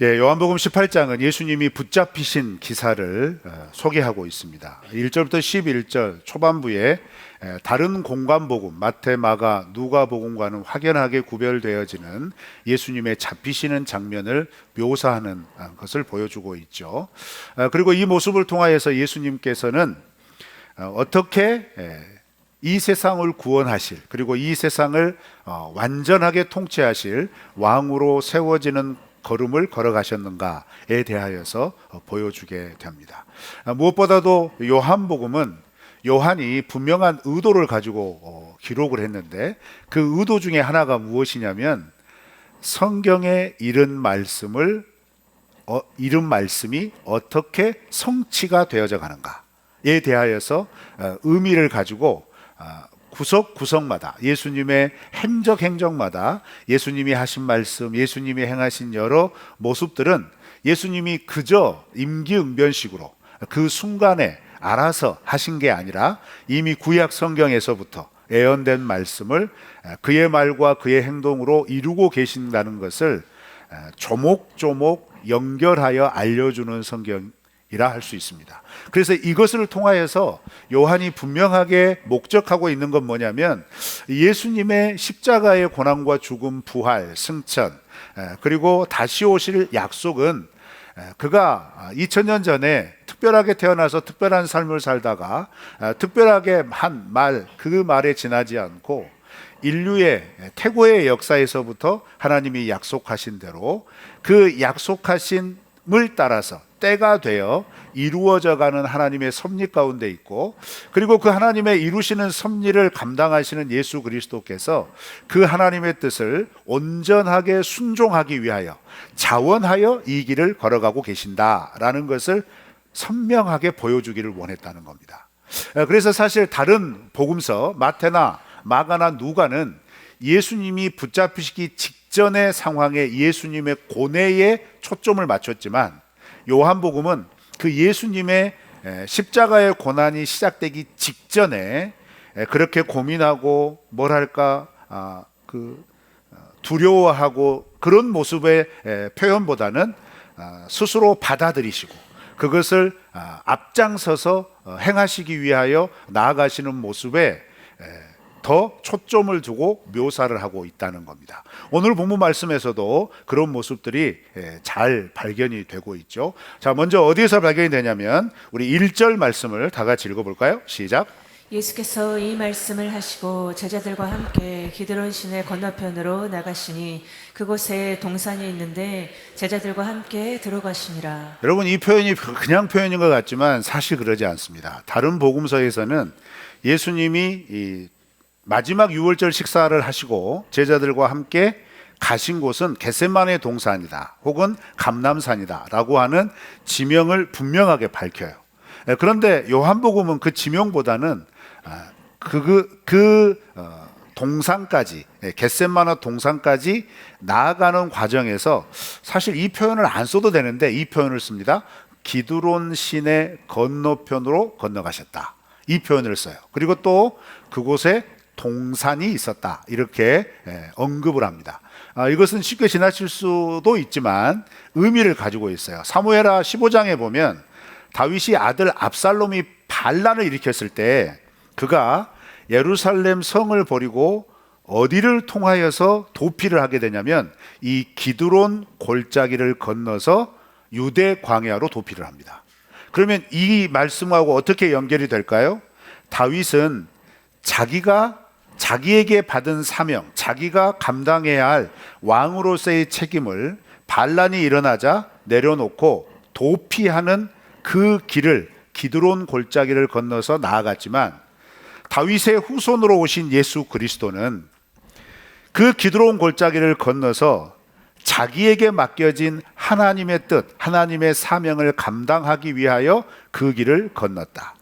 예, 요한복음 18장은 예수님이 붙잡히신 기사를 소개하고 있습니다. 1절부터 11절 초반부에 다른 공관복음 마태, 마가, 누가복음과는 확연하게 구별되어지는 예수님의 잡히시는 장면을 묘사하는 것을 보여주고 있죠. 그리고 이 모습을 통하여서 예수님께서는 어떻게 이 세상을 구원하실, 그리고 이 세상을 완전하게 통치하실 왕으로 세워지는 걸음을 걸어가셨는가에 대하여서 보여주게 됩니다. 무엇보다도 요한복음은 요한이 분명한 의도를 가지고 기록을 했는데, 그 의도 중에 하나가 무엇이냐면 성경에 이른 말씀이 어떻게 성취가 되어져 가는가에 대하여서 의미를 가지고 구석구석마다 예수님의 행적마다 예수님이 하신 말씀, 예수님이 행하신 여러 모습들은 예수님이 그저 임기응변식으로 그 순간에 알아서 하신 게 아니라 이미 구약 성경에서부터 예언된 말씀을 그의 말과 그의 행동으로 이루고 계신다는 것을 조목조목 연결하여 알려주는 성경이라 할 수 있습니다. 그래서 이것을 통하여서 요한이 분명하게 목적하고 있는 건 뭐냐면, 예수님의 십자가의 고난과 죽음, 부활, 승천, 그리고 다시 오실 약속은 그가 2000년 전에 특별하게 태어나서 특별한 삶을 살다가 특별하게 한 말, 그 말에 지나지 않고 인류의 태고의 역사에서부터 하나님이 약속하신 대로 그 약속하신을 따라서 때가 되어 이루어져 가는 하나님의 섭리 가운데 있고, 그리고 그 하나님의 이루시는 섭리를 감당하시는 예수 그리스도께서 그 하나님의 뜻을 온전하게 순종하기 위하여 자원하여 이 길을 걸어가고 계신다라는 것을 선명하게 보여주기를 원했다는 겁니다. 그래서 사실 다른 복음서 마태나 마가나 누가는 예수님이 붙잡히시기 직전의 상황에 예수님의 고뇌에 초점을 맞췄지만, 요한복음은 그 예수님의 십자가의 고난이 시작되기 직전에 그렇게 고민하고 두려워하고 그런 모습의 표현보다는 스스로 받아들이시고 그것을 앞장서서 행하시기 위하여 나아가시는 모습에 더 초점을 두고 묘사를 하고 있다는 겁니다. 오늘 본문 말씀에서도 그런 모습들이 잘 발견이 되고 있죠. 자, 먼저 어디에서 발견이 되냐면 우리 1절 말씀을 다 같이 읽어볼까요? 시작. 예수께서 이 말씀을 하시고 제자들과 함께 기드론 시내 건너편으로 나가시니 그곳에 동산이 있는데 제자들과 함께 들어가시니라. 여러분, 이 표현이 그냥 표현인 것 같지만 사실 그러지 않습니다. 다른 복음서에서는 예수님이 이 마지막 유월절 식사를 하시고 제자들과 함께 가신 곳은 겟세마네 동산이다, 혹은 감람산이다 라고 하는 지명을 분명하게 밝혀요. 그런데 요한복음은 그 지명보다는 동산까지, 겟세마네 동산까지 나아가는 과정에서 사실 이 표현을 안 써도 되는데 이 표현을 씁니다. 기드론 시내 건너편으로 건너가셨다, 이 표현을 써요. 그리고 또 그곳에 동산이 있었다, 이렇게 언급을 합니다. 이것은 쉽게 지나칠 수도 있지만 의미를 가지고 있어요. 사무엘하 15장에 보면 다윗이 아들 압살롬이 반란을 일으켰을 때 그가 예루살렘 성을 버리고 어디를 통하여서 도피를 하게 되냐면 이 기드론 골짜기를 건너서 유대 광야로 도피를 합니다. 그러면 이 말씀하고 어떻게 연결이 될까요? 다윗은 자기에게 받은 사명, 자기가 감당해야 할 왕으로서의 책임을 반란이 일어나자 내려놓고 도피하는 그 길을, 기드론 골짜기를 건너서 나아갔지만, 다윗의 후손으로 오신 예수 그리스도는 그 기드론 골짜기를 건너서 자기에게 맡겨진 하나님의 뜻, 하나님의 사명을 감당하기 위하여 그 길을 건넜다.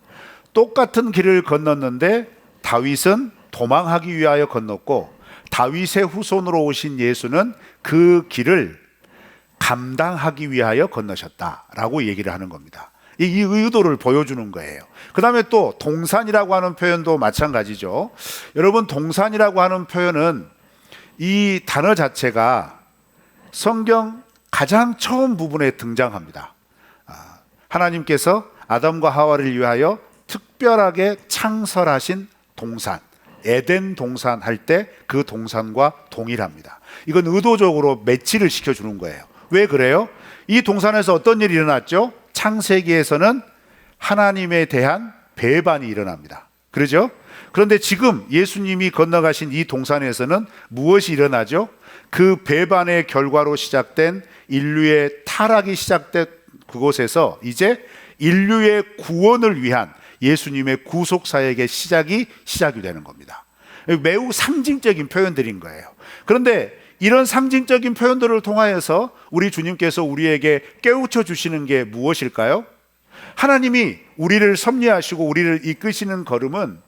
똑같은 길을 건넜는데 다윗은 도망하기 위하여 건넜고, 다윗의 후손으로 오신 예수는 그 길을 감당하기 위하여 건너셨다라고 얘기를 하는 겁니다. 이 의도를 보여주는 거예요. 그 다음에 또 동산이라고 하는 표현도 마찬가지죠. 여러분, 동산이라고 하는 표현은 이 단어 자체가 성경 가장 처음 부분에 등장합니다. 하나님께서 아담과 하와를 위하여 특별하게 창설하신 동산, 에덴 동산 할 때 그 동산과 동일합니다. 이건 의도적으로 매치를 시켜주는 거예요. 왜 그래요? 이 동산에서 어떤 일이 일어났죠? 창세기에서는 하나님에 대한 배반이 일어납니다. 그러죠? 그런데 지금 예수님이 건너가신 이 동산에서는 무엇이 일어나죠? 그 배반의 결과로 시작된 인류의 타락이 시작된 그곳에서 이제 인류의 구원을 위한 예수님의 구속 사역의 시작이 되는 겁니다. 매우 상징적인 표현들인 거예요. 그런데 이런 상징적인 표현들을 통하여서 우리 주님께서 우리에게 깨우쳐 주시는 게 무엇일까요? 하나님이 우리를 섭리하시고 우리를 이끄시는 걸음은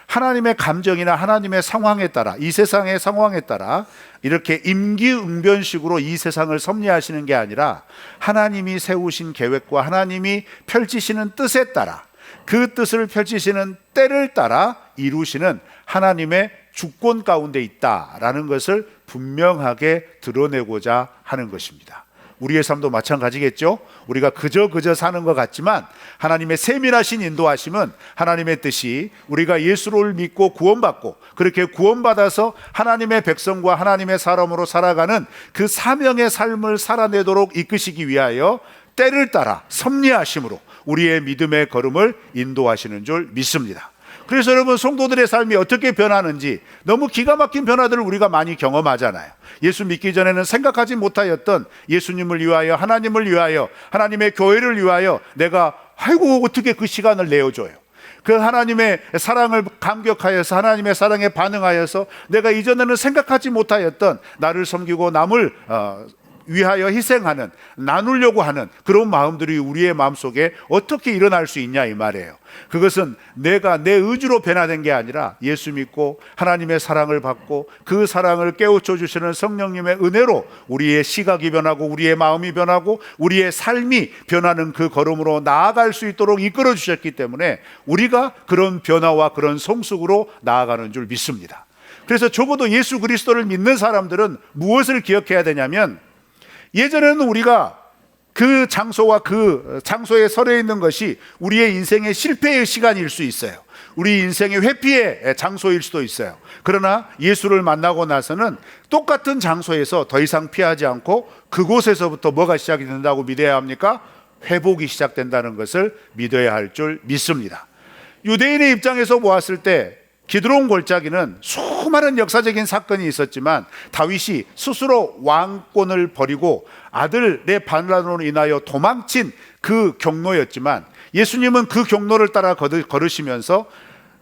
하나님의 감정이나 하나님의 상황에 따라, 이 세상의 상황에 따라 이렇게 임기응변식으로 이 세상을 섭리하시는 게 아니라 하나님이 세우신 계획과 하나님이 펼치시는 뜻에 따라, 그 뜻을 펼치시는 때를 따라 이루시는 하나님의 주권 가운데 있다라는 것을 분명하게 드러내고자 하는 것입니다. 우리의 삶도 마찬가지겠죠. 우리가 그저 사는 것 같지만 하나님의 세밀하신 인도하심은 하나님의 뜻이 우리가 예수를 믿고 구원받고 그렇게 구원받아서 하나님의 백성과 하나님의 사람으로 살아가는 그 사명의 삶을 살아내도록 이끄시기 위하여 때를 따라 섭리하심으로 우리의 믿음의 걸음을 인도하시는 줄 믿습니다. 그래서 여러분, 성도들의 삶이 어떻게 변하는지 너무 기가 막힌 변화들을 우리가 많이 경험하잖아요. 예수 믿기 전에는 생각하지 못하였던 예수님을 위하여, 하나님을 위하여, 하나님의 교회를 위하여 내가 어떻게 그 시간을 내어줘요. 그 하나님의 사랑을 감격하여서 하나님의 사랑에 반응하여서 내가 이전에는 생각하지 못하였던 나를 섬기고 남을 위하여 희생하는, 나누려고 하는 그런 마음들이 우리의 마음속에 어떻게 일어날 수 있냐 이 말이에요. 그것은 내가 내 의지로 변화된 게 아니라 예수 믿고 하나님의 사랑을 받고 그 사랑을 깨우쳐 주시는 성령님의 은혜로 우리의 시각이 변하고 우리의 마음이 변하고 우리의 삶이 변하는 그 걸음으로 나아갈 수 있도록 이끌어 주셨기 때문에 우리가 그런 변화와 그런 성숙으로 나아가는 줄 믿습니다. 그래서 적어도 예수 그리스도를 믿는 사람들은 무엇을 기억해야 되냐면, 예전에는 우리가 그 장소와 그 장소에 서려 있는 것이 우리의 인생의 실패의 시간일 수 있어요. 우리 인생의 회피의 장소일 수도 있어요. 그러나 예수를 만나고 나서는 똑같은 장소에서 더 이상 피하지 않고 그곳에서부터 뭐가 시작이 된다고 믿어야 합니까? 회복이 시작된다는 것을 믿어야 할 줄 믿습니다. 유대인의 입장에서 보았을 때 기드론 골짜기는 수많은 역사적인 사건이 있었지만 다윗이 스스로 왕권을 버리고 아들의 반란으로 인하여 도망친 그 경로였지만, 예수님은 그 경로를 따라 걸으시면서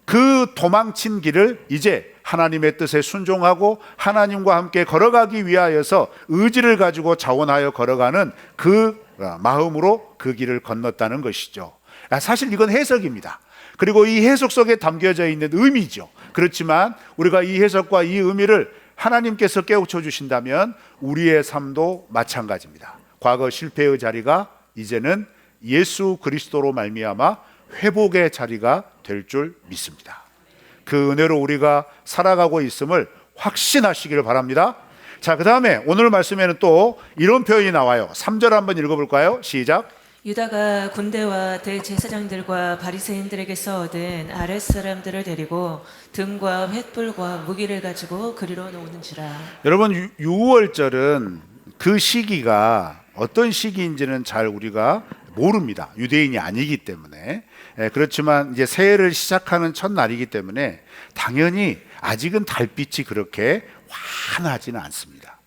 그 도망친 길을 이제 하나님의 뜻에 순종하고 하나님과 함께 걸어가기 위하여서 의지를 가지고 자원하여 걸어가는 그 마음으로 그 길을 건넜다는 것이죠. 사실 이건 해석입니다. 그리고 이 해석 속에 담겨져 있는 의미죠. 그렇지만 우리가 이 해석과 이 의미를 하나님께서 깨우쳐 주신다면 우리의 삶도 마찬가지입니다. 과거 실패의 자리가 이제는 예수 그리스도로 말미암아 회복의 자리가 될 줄 믿습니다. 그 은혜로 우리가 살아가고 있음을 확신하시기를 바랍니다. 자, 그 다음에 오늘 말씀에는 또 이런 표현이 나와요. 3절 한번 읽어볼까요? 시작. 유다가 군대와 대제사장들과 바리새인들에게서 얻은 아랫사람들을 데리고 등과 횃불과 무기를 가지고 그리로 놓는지라. 여러분, 6월절은 그 시기가 어떤 시기인지는 잘 우리가 모릅니다. 유대인이 아니기 때문에. 그렇지만 이제 새해를 시작하는 첫날이기 때문에 당연히 아직은 달빛이 그렇게 환하지는 않습니다.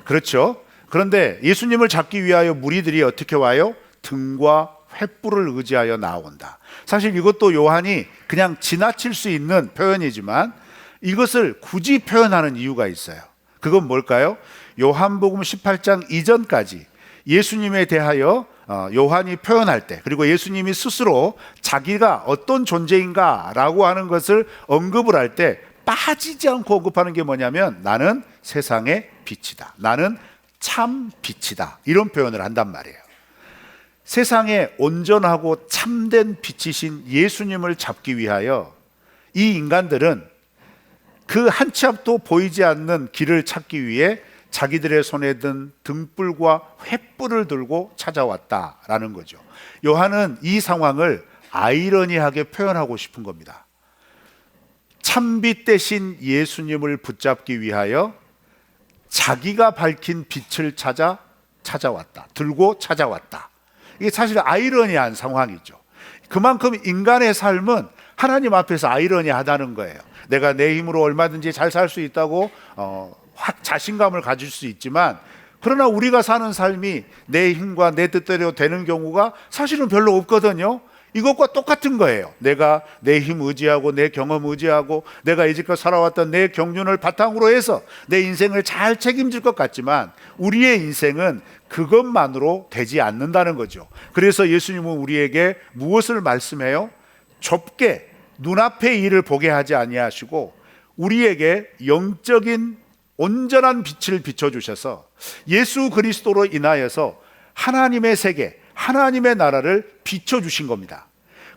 그렇죠? 그런데 예수님을 잡기 위하여 무리들이 어떻게 와요? 등과 횃불을 의지하여 나온다. 사실 이것도 요한이 그냥 지나칠 수 있는 표현이지만 이것을 굳이 표현하는 이유가 있어요. 그건 뭘까요? 요한복음 18장 이전까지 예수님에 대하여 요한이 표현할 때, 그리고 예수님이 스스로 자기가 어떤 존재인가라고 하는 것을 언급을 할 때 빠지지 않고 언급하는 게 뭐냐면, 나는 세상의 빛이다, 나는 참 빛이다, 이런 표현을 한단 말이에요. 세상에 온전하고 참된 빛이신 예수님을 잡기 위하여 이 인간들은 그 한 치 앞도 보이지 않는 길을 찾기 위해 자기들의 손에 든 등불과 횃불을 들고 찾아왔다라는 거죠. 요한은 이 상황을 아이러니하게 표현하고 싶은 겁니다. 참빛 대신 예수님을 붙잡기 위하여 자기가 밝힌 빛을 찾아왔다. 들고 찾아왔다. 이게 사실 아이러니한 상황이죠. 그만큼 인간의 삶은 하나님 앞에서 아이러니하다는 거예요. 내가 내 힘으로 얼마든지 잘 살 수 있다고 확 자신감을 가질 수 있지만, 그러나 우리가 사는 삶이 내 힘과 내 뜻대로 되는 경우가 사실은 별로 없거든요. 이것과 똑같은 거예요. 내가 내 힘 의지하고 내 경험 의지하고 내가 이제껏 살아왔던 내 경륜을 바탕으로 해서 내 인생을 잘 책임질 것 같지만 우리의 인생은 그것만으로 되지 않는다는 거죠. 그래서 예수님은 우리에게 무엇을 말씀해요? 좁게 눈앞의 일을 보게 하지 아니하시고 우리에게 영적인 온전한 빛을 비춰주셔서 예수 그리스도로 인하여서 하나님의 세계, 하나님의 나라를 비춰주신 겁니다.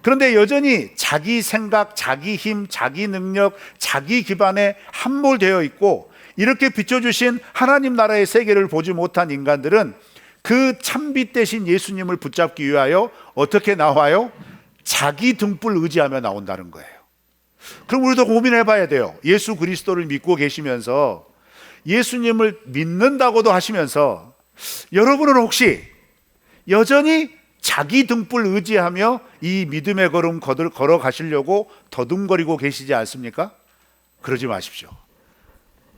그런데 여전히 자기 생각, 자기 힘, 자기 능력, 자기 기반에 함몰되어 있고, 이렇게 비춰주신 하나님 나라의 세계를 보지 못한 인간들은 그 참빛 대신 예수님을 붙잡기 위하여 어떻게 나와요? 자기 등불 의지하며 나온다는 거예요. 그럼 우리도 고민해 봐야 돼요. 예수 그리스도를 믿고 계시면서, 예수님을 믿는다고도 하시면서, 여러분은 혹시 여전히 자기 등불 의지하며 이 믿음의 걸음 걸어가시려고 더듬거리고 계시지 않습니까? 그러지 마십시오.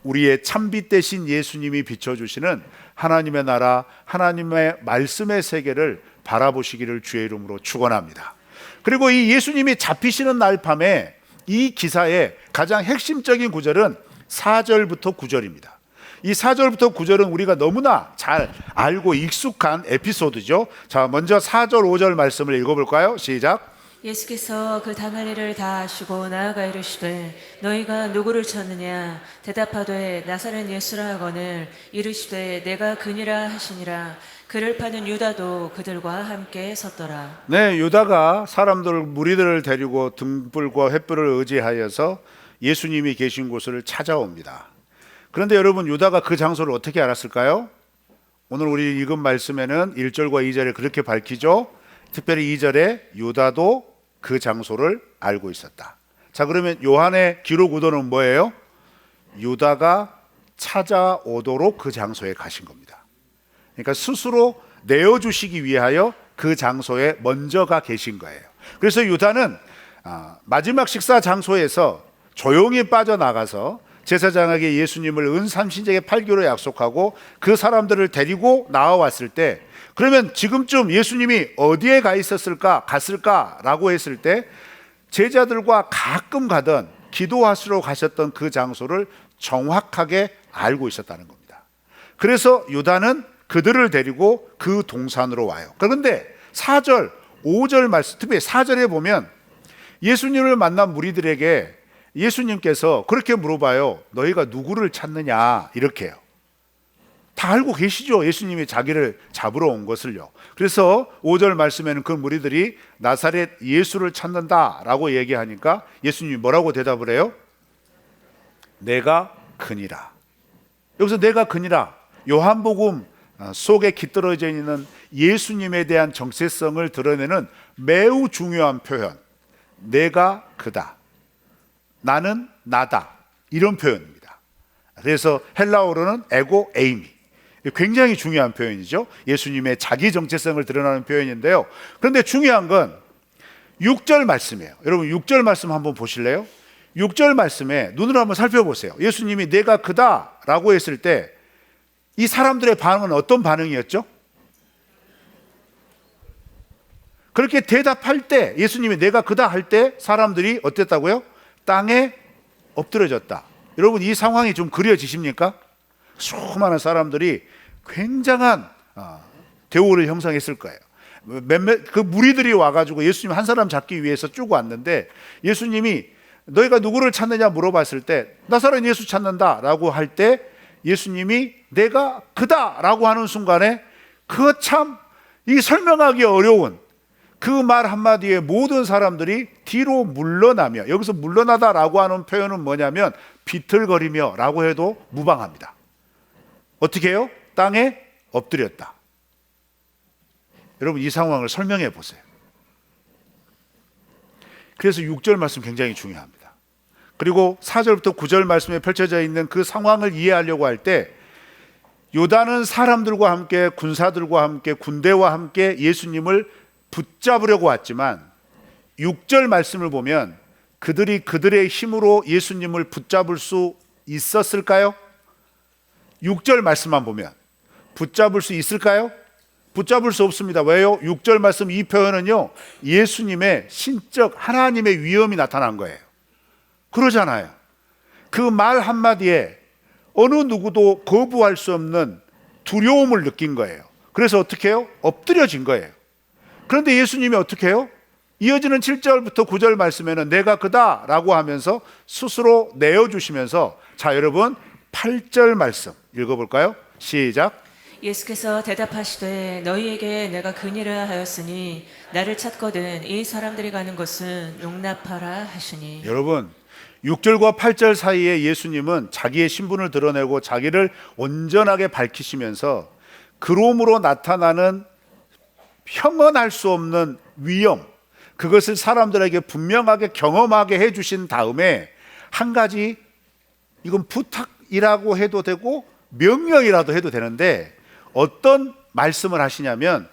우리의 참빛 대신 예수님이 비춰주시는 하나님의 나라, 하나님의 말씀의 세계를 바라보시기를 주의 이름으로 축원합니다. 그리고 이 예수님이 잡히시는 날 밤에 이 기사의 가장 핵심적인 구절은 4절부터 9절입니다. 이 4절부터 9절은 우리가 너무나 잘 알고 익숙한 에피소드죠. 자, 먼저 4절 5절 말씀을 읽어볼까요? 시작. 예수께서 그 당할 일을 다 아시고 나아가 이르시되 너희가 누구를 찾느냐 대답하되 나사렛 예수라 하거늘 이르시되 내가 그니라 하시니라. 그를 파는 유다도 그들과 함께 섰더라. 네, 유다가 무리들을 데리고 등불과 횃불을 의지하여서 예수님이 계신 곳을 찾아옵니다. 그런데 여러분, 유다가 그 장소를 어떻게 알았을까요? 오늘 우리 읽은 말씀에는 1절과 2절에 그렇게 밝히죠. 특별히 2절에 유다도 그 장소를 알고 있었다. 자, 그러면 요한의 기록 의도는 뭐예요? 유다가 찾아오도록 그 장소에 가신 겁니다. 그러니까 스스로 내어주시기 위하여 그 장소에 먼저 가 계신 거예요. 그래서 유다는 마지막 식사 장소에서 조용히 빠져나가서 제사장에게 예수님을 은삼신제에 팔기로 약속하고 그 사람들을 데리고 나와왔을 때, 그러면 지금쯤 예수님이 어디에 가 있었을까, 갔을까라고 했을 때 제자들과 가끔 가던 기도하시러 가셨던 그 장소를 정확하게 알고 있었다는 겁니다. 그래서 유다는 그들을 데리고 그 동산으로 와요. 그런데 4절, 5절 말씀, 특히 4절에 보면 예수님을 만난 무리들에게 예수님께서 그렇게 물어봐요. 너희가 누구를 찾느냐, 이렇게요. 다 알고 계시죠, 예수님이 자기를 잡으러 온 것을요. 그래서 5절 말씀에는 그 무리들이 나사렛 예수를 찾는다라고 얘기하니까 예수님이 뭐라고 대답을 해요? 내가 그니라. 여기서 내가 그니라, 요한복음 속에 깃들어져 있는 예수님에 대한 정체성을 드러내는 매우 중요한 표현, 내가 그다, 나는 나다, 이런 표현입니다. 그래서 헬라어로는 에고 에이미, 굉장히 중요한 표현이죠. 예수님의 자기 정체성을 드러나는 표현인데요. 그런데 중요한 건 6절 말씀이에요. 여러분 6절 말씀 한번 보실래요? 6절 말씀에 눈으로 한번 살펴보세요. 예수님이 내가 그다 라고 했을 때 이 사람들의 반응은 어떤 반응이었죠? 그렇게 대답할 때, 예수님이 내가 그다 할 때 사람들이 어땠다고요? 땅에 엎드려졌다. 여러분, 이 상황이 좀 그려지십니까? 수많은 사람들이 굉장한 대우를 형성했을 거예요. 그 무리들이 와가지고 예수님 한 사람 잡기 위해서 쭉 왔는데, 예수님이 너희가 누구를 찾느냐 물어봤을 때 나사렛 예수 찾는다라고 할 때 예수님이 내가 그다라고 하는 순간에 그 참 이 설명하기 어려운 그 말 한마디에 모든 사람들이 뒤로 물러나며, 여기서 물러나다라고 하는 표현은 뭐냐면 비틀거리며 라고 해도 무방합니다. 어떻게 해요? 땅에 엎드렸다. 여러분 이 상황을 설명해 보세요. 그래서 6절 말씀 굉장히 중요합니다. 그리고 4절부터 9절 말씀에 펼쳐져 있는 그 상황을 이해하려고 할 때 요단은 사람들과 함께 군사들과 함께 군대와 함께 예수님을 붙잡으려고 왔지만 6절 말씀을 보면 그들이 그들의 힘으로 예수님을 붙잡을 수 있었을까요? 6절 말씀만 보면 붙잡을 수 있을까요? 붙잡을 수 없습니다. 왜요? 6절 말씀 이 표현은요, 예수님의 신적 하나님의 위엄이 나타난 거예요. 그러잖아요. 그 말 한마디에 어느 누구도 거부할 수 없는 두려움을 느낀 거예요. 그래서 어떻게 해요? 엎드려진 거예요. 그런데 예수님이 어떻게 해요? 이어지는 7절부터 9절 말씀에는 내가 그다 라고 하면서 스스로 내어주시면서, 자 여러분 8절 말씀 읽어볼까요? 시작. 예수께서 대답하시되 너희에게 내가 그니라 하였으니 나를 찾거든 이 사람들이 가는 곳은 용납하라 하시니. 여러분 6절과 8절 사이에 예수님은 자기의 신분을 드러내고 자기를 온전하게 밝히시면서 그롬으로 나타나는 형언할 수 없는 위엄, 그것을 사람들에게 분명하게 경험하게 해주신 다음에 한 가지, 이건 부탁이라고 해도 되고 명령이라도 해도 되는데 어떤 말씀을 하시냐면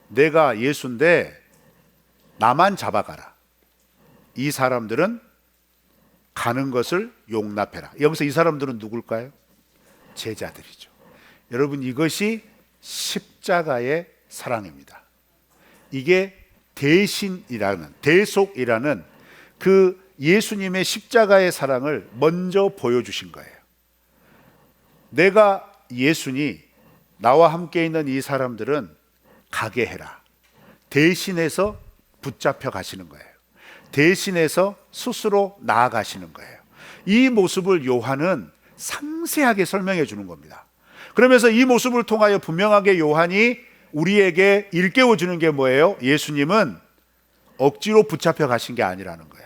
내가 예수인데 나만 잡아가라. 이 사람들은 가는 것을 용납해라. 여기서 이 사람들은 누굴까요? 제자들이죠. 여러분 이것이 십자가의 사랑입니다. 이게 대신이라는, 대속이라는 그 예수님의 십자가의 사랑을 먼저 보여주신 거예요. 내가 예수니 나와 함께 있는 이 사람들은 가게 해라. 대신해서 붙잡혀 가시는 거예요. 대신해서 스스로 나아가시는 거예요. 이 모습을 요한은 상세하게 설명해 주는 겁니다. 그러면서 이 모습을 통하여 분명하게 요한이 우리에게 일깨워 주는 게 뭐예요? 예수님은 억지로 붙잡혀 가신 게 아니라는 거예요.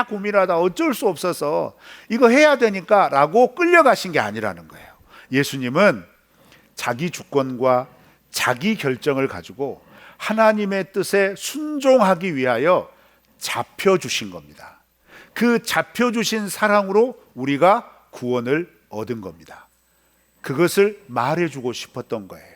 고민하다 어쩔 수 없어서 이거 해야 되니까 라고 끌려가신 게 아니라는 거예요. 예수님은 자기 주권과 자기 결정을 가지고 하나님의 뜻에 순종하기 위하여 잡혀주신 겁니다. 그 잡혀주신 사랑으로 우리가 구원을 얻은 겁니다. 그것을 말해주고 싶었던 거예요.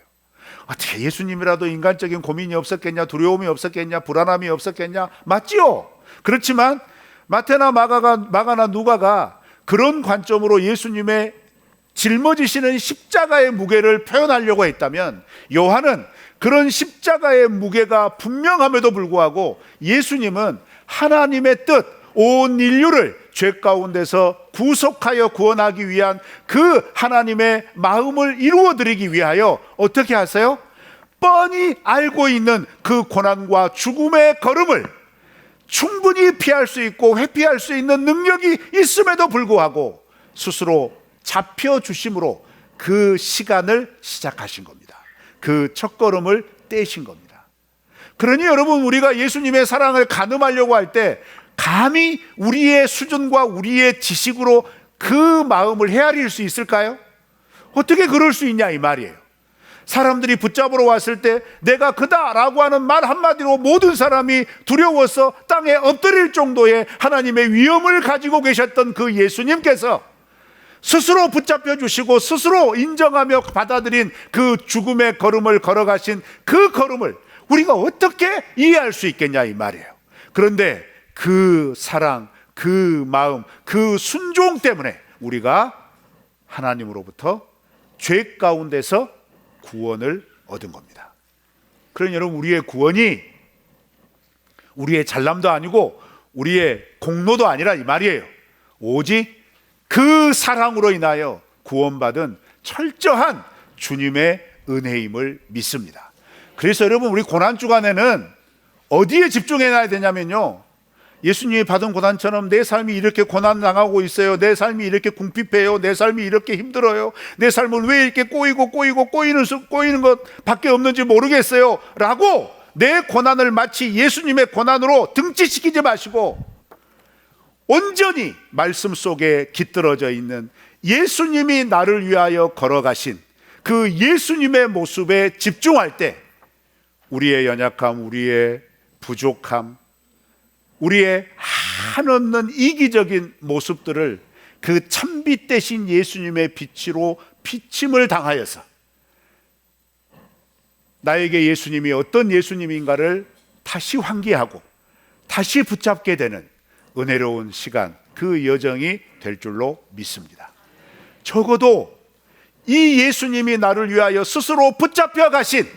어떻게 예수님이라도 인간적인 고민이 없었겠냐, 두려움이 없었겠냐, 불안함이 없었겠냐? 맞지요? 그렇지만 마태나 마가나 누가가 그런 관점으로 예수님의 짊어지시는 십자가의 무게를 표현하려고 했다면 요한은 그런 십자가의 무게가 분명함에도 불구하고 예수님은 하나님의 뜻, 온 인류를 죄 가운데서 구속하여 구원하기 위한 그 하나님의 마음을 이루어드리기 위하여 어떻게 하세요? 뻔히 알고 있는 그 고난과 죽음의 걸음을 충분히 피할 수 있고 회피할 수 있는 능력이 있음에도 불구하고 스스로 잡혀주심으로 그 시간을 시작하신 겁니다. 그 첫걸음을 떼신 겁니다. 그러니 여러분, 우리가 예수님의 사랑을 가늠하려고 할 때 감히 우리의 수준과 우리의 지식으로 그 마음을 헤아릴 수 있을까요? 어떻게 그럴 수 있냐 이 말이에요. 사람들이 붙잡으러 왔을 때 내가 그다라고 하는 말 한마디로 모든 사람이 두려워서 땅에 엎드릴 정도의 하나님의 위엄을 가지고 계셨던 그 예수님께서 스스로 붙잡혀 주시고 스스로 인정하며 받아들인 그 죽음의 걸음을 걸어가신 그 걸음을 우리가 어떻게 이해할 수 있겠냐 이 말이에요. 그런데 그 사랑, 그 마음, 그 순종 때문에 우리가 하나님으로부터 죄 가운데서 구원을 얻은 겁니다. 그러니 여러분, 우리의 구원이 우리의 잘남도 아니고 우리의 공로도 아니라 이 말이에요. 오직 그 사랑으로 인하여 구원받은 철저한 주님의 은혜임을 믿습니다. 그래서 여러분, 우리 고난주간에는 어디에 집중해야 되냐면요, 예수님이 받은 고난처럼 내 삶이 이렇게 고난 당하고 있어요, 내 삶이 이렇게 궁핍해요, 내 삶이 이렇게 힘들어요, 내 삶은 왜 이렇게 꼬이는 것밖에 없는지 모르겠어요 라고 내 고난을 마치 예수님의 고난으로 등치시키지 마시고 온전히 말씀 속에 깃들어져 있는 예수님이 나를 위하여 걸어가신 그 예수님의 모습에 집중할 때 우리의 연약함, 우리의 부족함, 우리의 한없는 이기적인 모습들을 그 참빛 대신 예수님의 빛으로 비침을 당하여서 나에게 예수님이 어떤 예수님인가를 다시 환기하고 다시 붙잡게 되는 은혜로운 시간, 그 여정이 될 줄로 믿습니다. 적어도 이 예수님이 나를 위하여 스스로 붙잡혀 가신,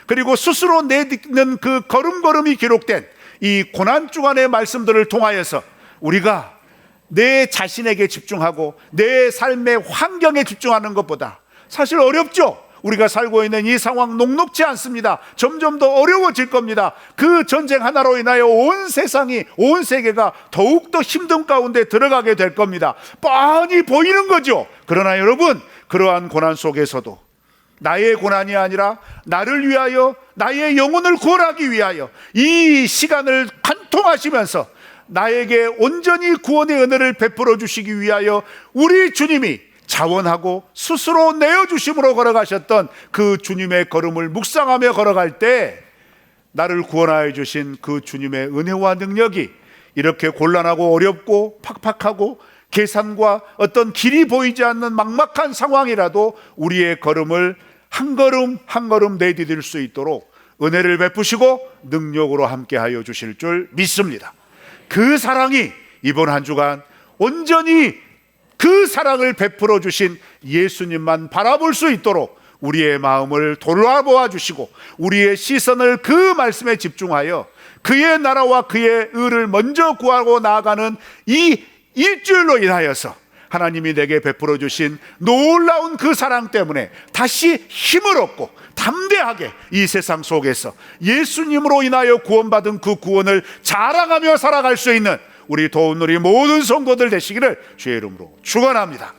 그리고 스스로 내딛는 그 걸음걸음이 기록된 이 고난주간의 말씀들을 통하여서 우리가 내 자신에게 집중하고 내 삶의 환경에 집중하는 것보다, 사실 어렵죠. 우리가 살고 있는 이 상황 녹록지 않습니다. 점점 더 어려워질 겁니다. 그 전쟁 하나로 인하여 온 세상이, 온 세계가 더욱더 힘든 가운데 들어가게 될 겁니다. 뻔히 보이는 거죠. 그러나 여러분, 그러한 고난 속에서도 나의 고난이 아니라 나를 위하여, 나의 영혼을 구원하기 위하여 이 시간을 관통하시면서 나에게 온전히 구원의 은혜를 베풀어 주시기 위하여 우리 주님이 자원하고 스스로 내어주심으로 걸어가셨던 그 주님의 걸음을 묵상하며 걸어갈 때 나를 구원하여 주신 그 주님의 은혜와 능력이 이렇게 곤란하고 어렵고 팍팍하고 계산과 어떤 길이 보이지 않는 막막한 상황이라도 우리의 걸음을 한 걸음 한 걸음 내디딜 수 있도록 은혜를 베푸시고 능력으로 함께하여 주실 줄 믿습니다. 그 사랑이 이번 한 주간 온전히 그 사랑을 베풀어 주신 예수님만 바라볼 수 있도록 우리의 마음을 돌아보아 주시고 우리의 시선을 그 말씀에 집중하여 그의 나라와 그의 의를 먼저 구하고 나아가는 이 일주일로 인하여서 하나님이 내게 베풀어 주신 놀라운 그 사랑 때문에 다시 힘을 얻고 담대하게 이 세상 속에서 예수님으로 인하여 구원받은 그 구원을 자랑하며 살아갈 수 있는 우리 도운 우리 모든 성도들 되시기를 주의 이름으로 축원합니다.